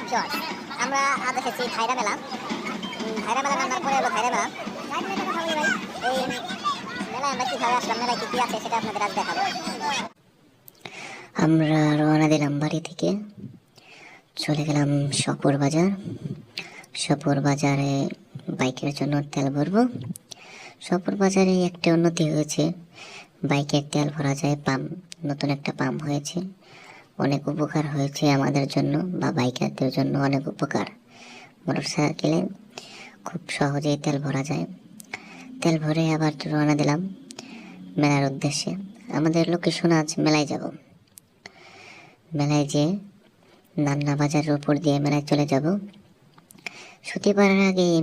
Viewers, আমরা আজ এসেছি ভাইরা মেলা। ভাইরা মেলা নামার পরে হলো ভাইরা মেলা। এই মেলায় আমরা কীভাবে আসলাম, মেলায় কী কী আছে সেটা আপনাদের আজ দেখাবো। আমরা রওনা দিলাম বাড়ি থেকে, চলে গেলাম শপুর বাজার। শপুর বাজারে বাইকের জন্য তেল ভরবো। শপুর বাজারে একটা উন্নতি হয়েছে, বাইকের তেল ভরা যায় পাম্প, নতুন একটা পাম্প হয়েছে। অনেক উপকার হয়েছে আমাদের জন্য বা বাইকারদের জন্য অনেক উপকার। মোটরসাইকেলে খুব সহজেই তেল ভরা যায়। তেল ভরে আবার রওনা দিলাম মেলার উদ্দেশ্যে। আমাদের লোকেশন আজ মেলায় যাব। মেলায় যে নান্না বাজারের উপর দিয়ে মেলায় চলে যাব। সুতিবারের আগে এই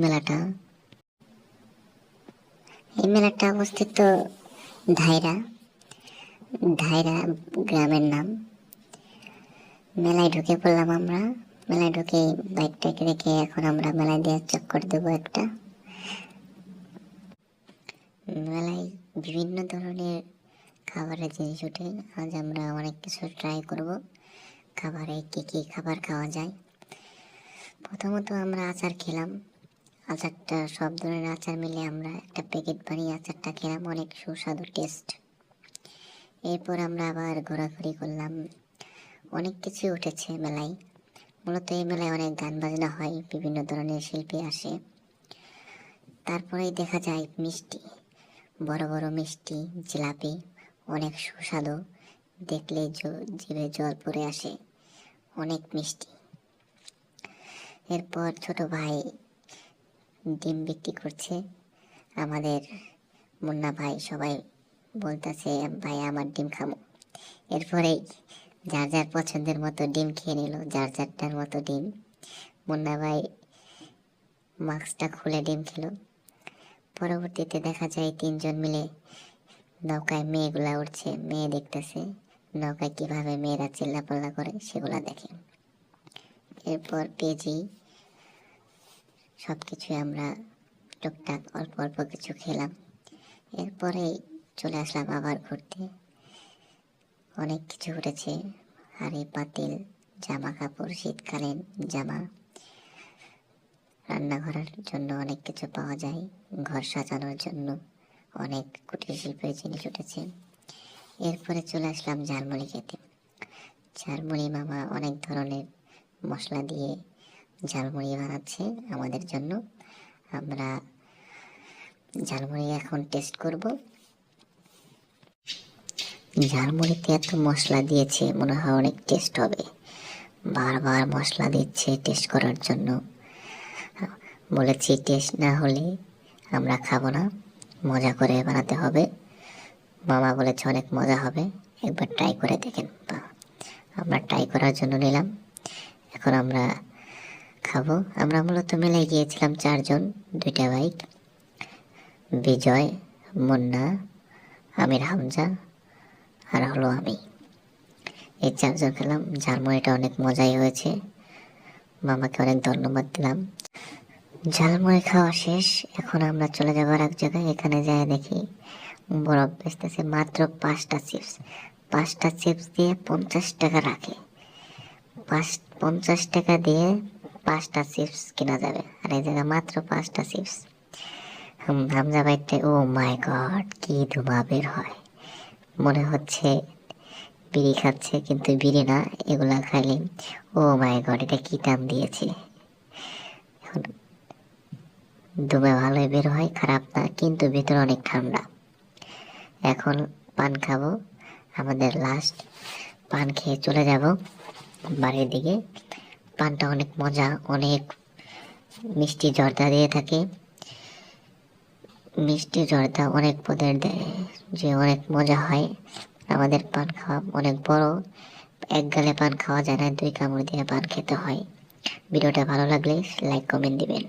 মেলাটা অবস্থিত ধাইরা গ্রামের নাম। মেলায় ঢুকে পড়লাম আমরা। মেলায় ঢুকে বাইকটাকে রেখে এখন আমরা মেলায় দিয়ে চক্কর দেবো একটা। মেলায় বিভিন্ন ধরনের খাবারের জিনিস ওঠে। আজ আমরা অনেক কিছু ট্রাই করব। খাবারে কি কি খাবার খাওয়া যায়। প্রথমত আমরা আচার খেলাম। আচারটা সব ধরনের আচার মিলে আমরা একটা প্যাকেট বানিয়ে আচারটা খেলাম, অনেক সুস্বাদু টেস্ট। এরপর আমরা আবার ঘোরাঘুরি করলাম। অনেক কিছু উঠেছে মেলায়। মূলত এই মেলায় অনেক গান বাজনা হয়, বিভিন্ন ধরনের শিল্পী আসে। তারপরেই দেখা যায় মিষ্টি, বড় বড় মিষ্টি, জিলাপি, অনেক সুস্বাদু। দেখলে জিভে জল পড়ে আসে, অনেক মিষ্টি। এরপর ছোট ভাই ডিম বিক্রি করছে। আমাদের মুন্না ভাই সবাই বলতেছে, ভাই আমার ডিম খামো। এরপরেই যার যার পছন্দের মতো ডিম খেয়ে নিল, যার যারটার মতো ডিম। মুন্না ভাই মাস্কটা খুলে ডিম খেলো। পরবর্তীতে দেখা যায় তিনজন মিলে নৌকায় মেয়েগুলা উঠছে, মেয়ে দেখতেছে নৌকায় কিভাবে মেয়েরা চিল্লাপাল্লা করে সেগুলা দেখে। এরপর পেঁয়াজি সব কিছু আমরা টুকটাক অল্প অল্প কিছু খেলাম। এরপরে চলে আসলাম আবার ঘুরতে। অনেক কিছু উঠেছে, হাঁড়ি পাতিল, জামা কাপড়, শীতকালীন জামা, রান্নাঘরের জন্য অনেক কিছু পাওয়া যায়, ঘর সাজানোর জন্য অনেক কুটির শিল্পের জিনিস উঠেছে। এরপরে চলে আসলাম ঝালমুড়ি খেতে। ঝালমুড়ি মামা অনেক ধরনের মশলা দিয়ে ঝালমুড়ি বানাচ্ছে আমাদের জন্য। আমরা ঝালমুড়ি এখন টেস্ট করব। ঝালমুড়িতে এত মশলা দিয়েছে, মনে হয় অনেক টেস্ট হবে। বারবার মশলা দিচ্ছে টেস্ট করার জন্য। বলেছি টেস্ট না হলে আমরা খাবো না, মজা করে বানাতে হবে। মামা বলেছে অনেক মজা হবে, একবার ট্রাই করে দেখেন। আমরা ট্রাই করার জন্য নিলাম। এখন আমরা খাবো। আমরা মূলত মেলায় গিয়েছিলাম চারজন, দুইটা বাইক, বিজয়, মুন্না, আমির, হামজা আর হলো আমি। এই চারজন খেলাম। ঝালমুড়িটা অনেক মজাই হয়েছে, মামাকে অনেক ধন্যবাদ দিলাম। ঝালমুড়ি খাওয়া শেষ। এখন আমরা চলে যাবো আর এক জায়গায়। এখানে যাই দেখি বরফ বেচতেছে মাত্র 5টা চিপস। 5টা চিপস দিয়ে 50 টাকা রাখে। 50 টাকা দিয়ে 5টা চিপস কেনা যাবে, আর এই জায়গায় মাত্র 5টা চিপস। হামজা ভাইটা, ও মাই গড, কি ধোঁয়া বের হয়, মনে হচ্ছে বিড়ি খাচ্ছে, কিন্তু বিড়ি না, এগুলা খাইলে ও মাই গড, এটা কি টান দিয়েছে। এখন ধোঁয়া ভালোই বের হয়, খারাপ না, কিন্তু ভিতরে অনেক ঠান্ডা। এখন পান খাবো, আমাদের লাস্ট। পান খেয়ে চলে যাব বাড়ির দিকে। পানটা অনেক মজা, অনেক মিষ্টি জর্দা দিয়ে থাকে। মিষ্টি জর্দা অনেক পদের দেয়, যে অনেক মজা হয়। আমাদের পান খাওয়া অনেক বড়, এক গালে পান খাওয়া যায় না, 2 কামড় দিয়ে পান খেতে হয়। ভিডিওটা ভালো লাগলে লাইক কমেন্ট দিবেন।